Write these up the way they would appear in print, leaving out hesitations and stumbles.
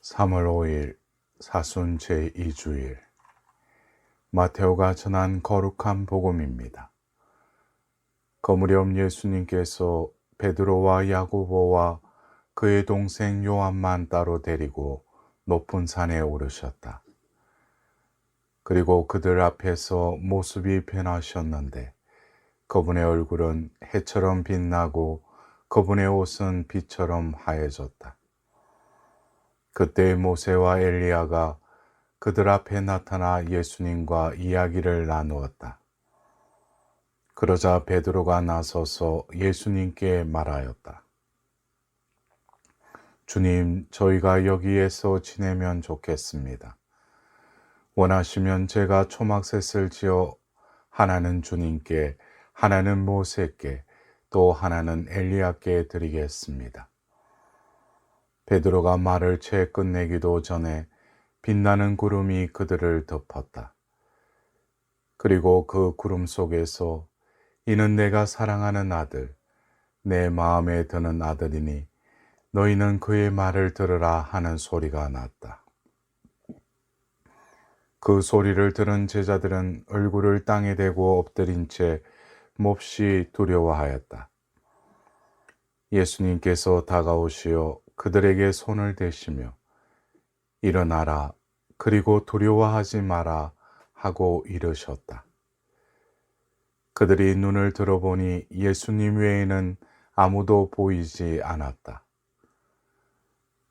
3월 5일 사순 제2주일 마테오가 전한 거룩한 복음입니다. 그 무렵 예수님께서 베드로와 야고보와 그의 동생 요한만 따로 데리고 높은 산에 오르셨다. 그리고 그들 앞에서 모습이 변하셨는데 그분의 얼굴은 해처럼 빛나고 그분의 옷은 빛처럼 하얘졌다. 그때 모세와 엘리야가 그들 앞에 나타나 예수님과 이야기를 나누었다. 그러자 베드로가 나서서 예수님께 말하였다. 주님, 저희가 여기에서 지내면 좋겠습니다. 원하시면 제가 초막셋을 지어 하나는 주님께, 하나는 모세께, 또 하나는 엘리야께 드리겠습니다. 베드로가 말을 채 끝내기도 전에 빛나는 구름이 그들을 덮었다. 그리고 그 구름 속에서 이는 내가 사랑하는 아들, 내 마음에 드는 아들이니 너희는 그의 말을 들으라 하는 소리가 났다. 그 소리를 들은 제자들은 얼굴을 땅에 대고 엎드린 채 몹시 두려워하였다. 예수님께서 다가오시어 그들에게 손을 대시며 일어나라, 그리고 두려워하지 마라 하고 이르셨다. 그들이 눈을 들어보니 예수님 외에는 아무도 보이지 않았다.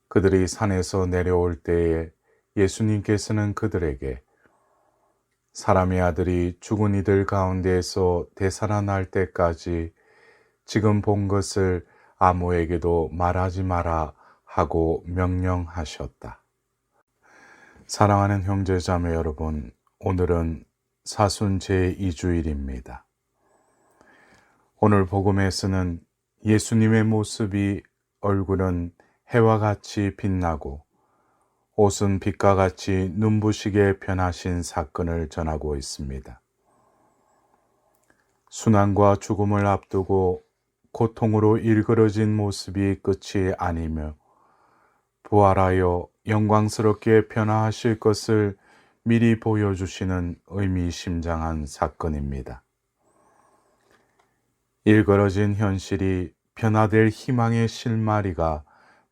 그들이 산에서 내려올 때에 예수님께서는 그들에게 사람의 아들이 죽은 이들 가운데에서 되살아날 때까지 지금 본 것을 아무에게도 말하지 마라 하고 명령하셨다. 사랑하는 형제자매 여러분, 오늘은 사순 제2주일입니다. 오늘 복음에서는 예수님의 모습이 얼굴은 해와 같이 빛나고 옷은 빛과 같이 눈부시게 변하신 사건을 전하고 있습니다. 순환과 죽음을 앞두고 고통으로 일그러진 모습이 끝이 아니며 부활하여 영광스럽게 변화하실 것을 미리 보여주시는 의미심장한 사건입니다. 일그러진 현실이 변화될 희망의 실마리가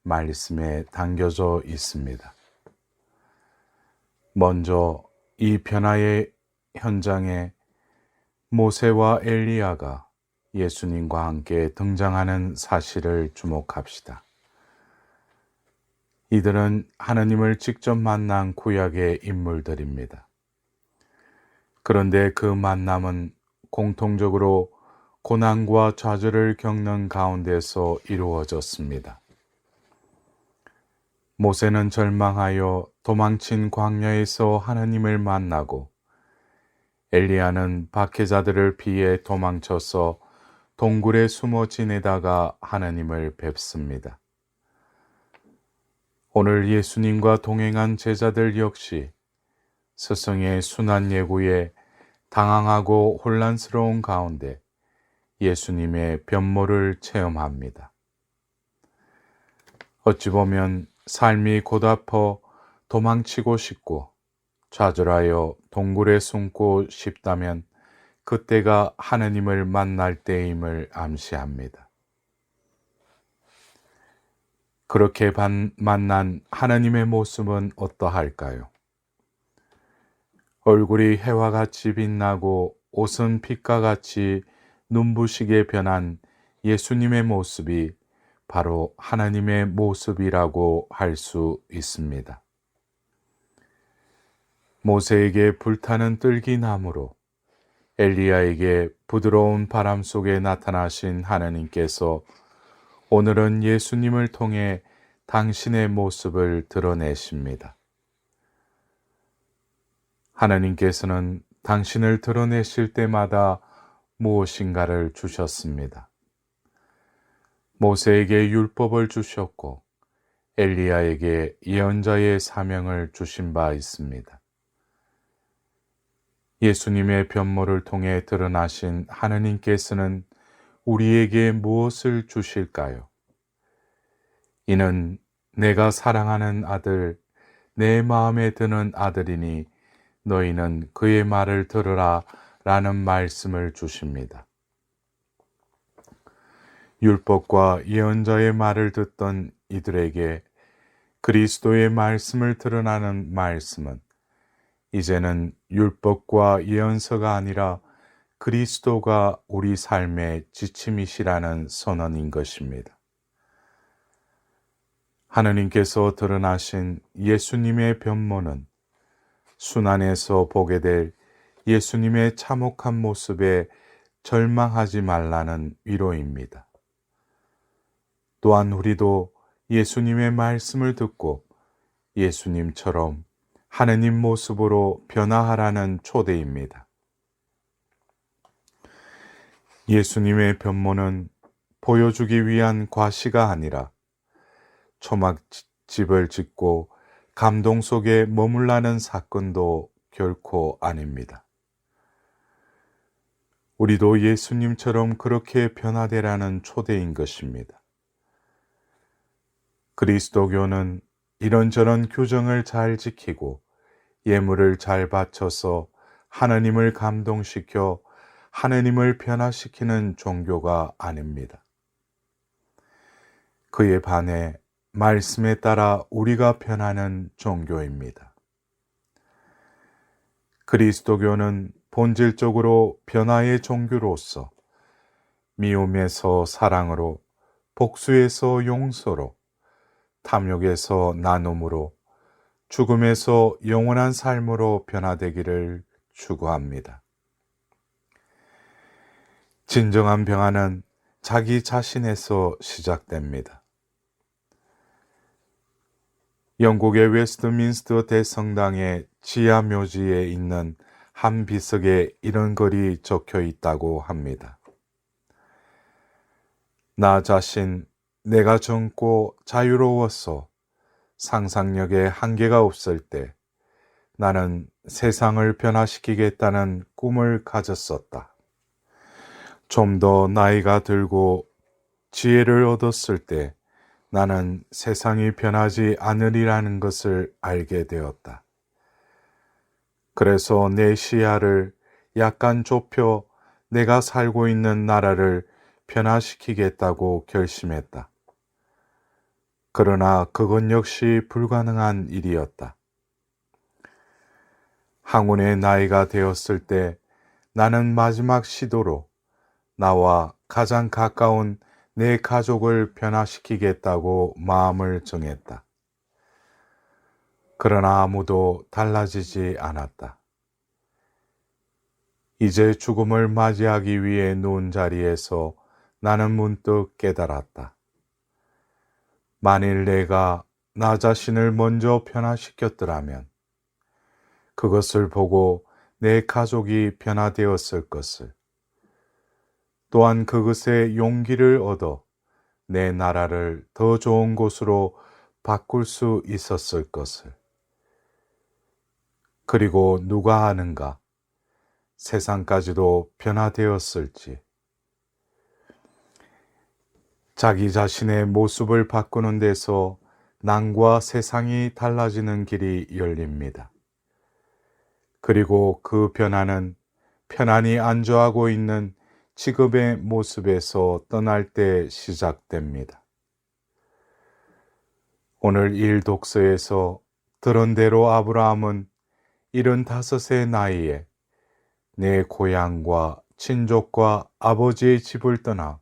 말씀에 담겨져 있습니다. 먼저 이 변화의 현장에 모세와 엘리야가 예수님과 함께 등장하는 사실을 주목합시다. 이들은 하나님을 직접 만난 구약의 인물들입니다. 그런데 그 만남은 공통적으로 고난과 좌절을 겪는 가운데서 이루어졌습니다. 모세는 절망하여 도망친 광야에서 하나님을 만나고 엘리야는 박해자들을 피해 도망쳐서 동굴에 숨어 지내다가 하나님을 뵙습니다. 오늘 예수님과 동행한 제자들 역시 스승의 순환 예고에 당황하고 혼란스러운 가운데 예수님의 변모를 체험합니다. 어찌 보면 삶이 고달퍼 도망치고 싶고 좌절하여 동굴에 숨고 싶다면 그때가 하나님을 만날 때임을 암시합니다. 그렇게 만난 하나님의 모습은 어떠할까요? 얼굴이 해와 같이 빛나고 옷은 빛과 같이 눈부시게 변한 예수님의 모습이 바로 하나님의 모습이라고 할 수 있습니다. 모세에게 불타는 뜰기나무로 엘리야에게 부드러운 바람 속에 나타나신 하나님께서 오늘은 예수님을 통해 당신의 모습을 드러내십니다. 하나님께서는 당신을 드러내실 때마다 무엇인가를 주셨습니다. 모세에게 율법을 주셨고 엘리야에게 예언자의 사명을 주신 바 있습니다. 예수님의 변모를 통해 드러나신 하나님께서는 우리에게 무엇을 주실까요? 이는 내가 사랑하는 아들, 내 마음에 드는 아들이니 너희는 그의 말을 들으라 라는 말씀을 주십니다. 율법과 예언자의 말을 듣던 이들에게 그리스도의 말씀을 드러나는 말씀은 이제는 율법과 예언서가 아니라 그리스도가 우리 삶의 지침이시라는 선언인 것입니다. 하느님께서 드러나신 예수님의 변모는 순환에서 보게 될 예수님의 참혹한 모습에 절망하지 말라는 위로입니다. 또한 우리도 예수님의 말씀을 듣고 예수님처럼 하느님 모습으로 변화하라는 초대입니다. 예수님의 변모는 보여주기 위한 과시가 아니라 초막집을 짓고 감동 속에 머물라는 사건도 결코 아닙니다. 우리도 예수님처럼 그렇게 변화되라는 초대인 것입니다. 그리스도교는 이런저런 규정을 잘 지키고 예물을 잘 바쳐서 하느님을 감동시켜 하느님을 변화시키는 종교가 아닙니다. 그에 반해 말씀에 따라 우리가 변하는 종교입니다. 그리스도교는 본질적으로 변화의 종교로서 미움에서 사랑으로, 복수에서 용서로, 탐욕에서 나눔으로, 죽음에서 영원한 삶으로 변화되기를 추구합니다. 진정한 변화는 자기 자신에서 시작됩니다. 영국의 웨스트민스터 대성당의 지하 묘지에 있는 한 비석에 이런 글이 적혀 있다고 합니다. 나 자신, 내가 젊고 자유로워서 상상력에 한계가 없을 때 나는 세상을 변화시키겠다는 꿈을 가졌었다. 좀 더 나이가 들고 지혜를 얻었을 때 나는 세상이 변하지 않으리라는 것을 알게 되었다. 그래서 내 시야를 약간 좁혀 내가 살고 있는 나라를 변화시키겠다고 결심했다. 그러나 그건 역시 불가능한 일이었다. 항운의 나이가 되었을 때 나는 마지막 시도로 나와 가장 가까운 내 가족을 변화시키겠다고 마음을 정했다. 그러나 아무도 달라지지 않았다. 이제 죽음을 맞이하기 위해 누운 자리에서 나는 문득 깨달았다. 만일 내가 나 자신을 먼저 변화시켰더라면 그것을 보고 내 가족이 변화되었을 것을, 또한 그것에 용기를 얻어 내 나라를 더 좋은 곳으로 바꿀 수 있었을 것을. 그리고 누가 아는가, 세상까지도 변화되었을지. 자기 자신의 모습을 바꾸는 데서 남과 세상이 달라지는 길이 열립니다. 그리고 그 변화는 편안히 안주하고 있는 직업의 모습에서 떠날 때 시작됩니다. 오늘 1독서에서 들은 대로 아브라함은 75의 나이에 내 고향과 친족과 아버지의 집을 떠나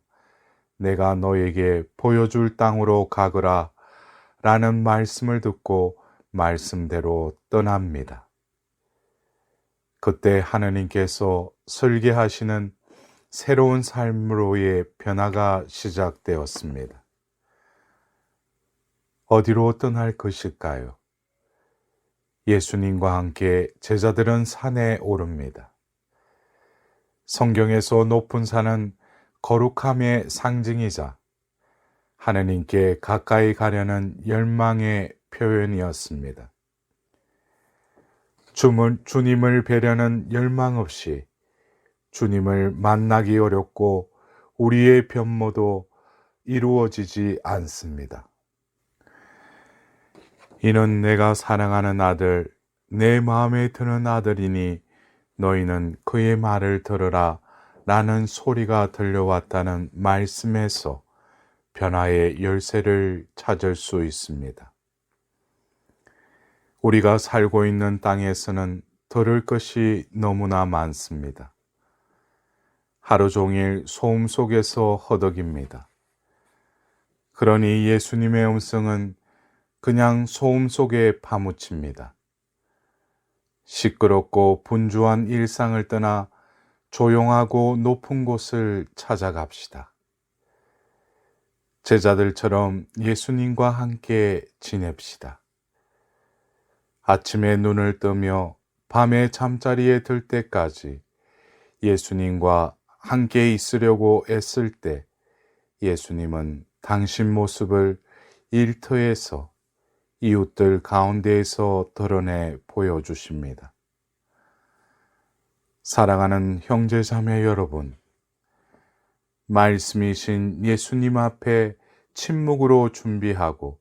내가 너에게 보여줄 땅으로 가거라 라는 말씀을 듣고 말씀대로 떠납니다. 그때 하느님께서 설계하시는 새로운 삶으로의 변화가 시작되었습니다. 어디로 떠날 것일까요? 예수님과 함께 제자들은 산에 오릅니다. 성경에서 높은 산은 거룩함의 상징이자 하느님께 가까이 가려는 열망의 표현이었습니다. 주님을 뵈려는 열망 없이 주님을 만나기 어렵고 우리의 변모도 이루어지지 않습니다. 이는 내가 사랑하는 아들, 내 마음에 드는 아들이니 너희는 그의 말을 들으라 라는 소리가 들려왔다는 말씀에서 변화의 열쇠를 찾을 수 있습니다. 우리가 살고 있는 땅에서는 들을 것이 너무나 많습니다. 하루 종일 소음 속에서 허덕입니다. 그러니 예수님의 음성은 그냥 소음 속에 파묻힙니다. 시끄럽고 분주한 일상을 떠나 조용하고 높은 곳을 찾아갑시다. 제자들처럼 예수님과 함께 지냅시다. 아침에 눈을 뜨며 밤에 잠자리에 들 때까지 예수님과 함께 있으려고 애쓸 때 예수님은 당신 모습을 일터에서 이웃들 가운데에서 드러내 보여주십니다. 사랑하는 형제자매 여러분, 말씀이신 예수님 앞에 침묵으로 준비하고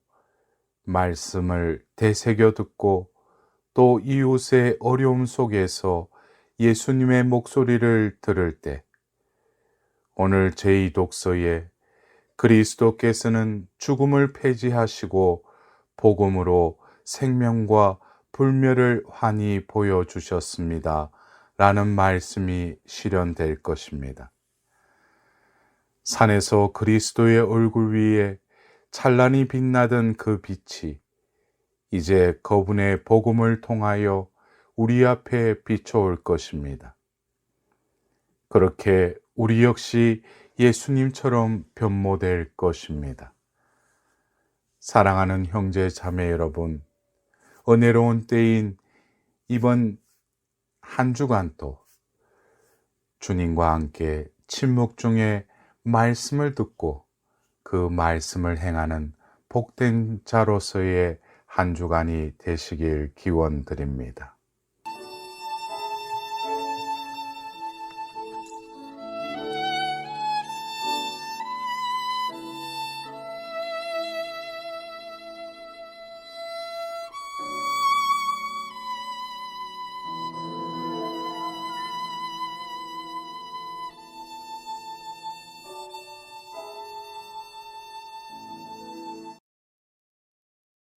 말씀을 되새겨 듣고 또 이웃의 어려움 속에서 예수님의 목소리를 들을 때 오늘 제2독서에 그리스도께서는 죽음을 폐지하시고 복음으로 생명과 불멸을 환히 보여주셨습니다. 라는 말씀이 실현될 것입니다. 산에서 그리스도의 얼굴 위에 찬란히 빛나던 그 빛이 이제 그분의 복음을 통하여 우리 앞에 비춰올 것입니다. 그렇게 우리 역시 예수님처럼 변모될 것입니다. 사랑하는 형제 자매 여러분, 은혜로운 때인 이번 한 주간도 주님과 함께 침묵 중에 말씀을 듣고 그 말씀을 행하는 복된 자로서의 한 주간이 되시길 기원드립니다.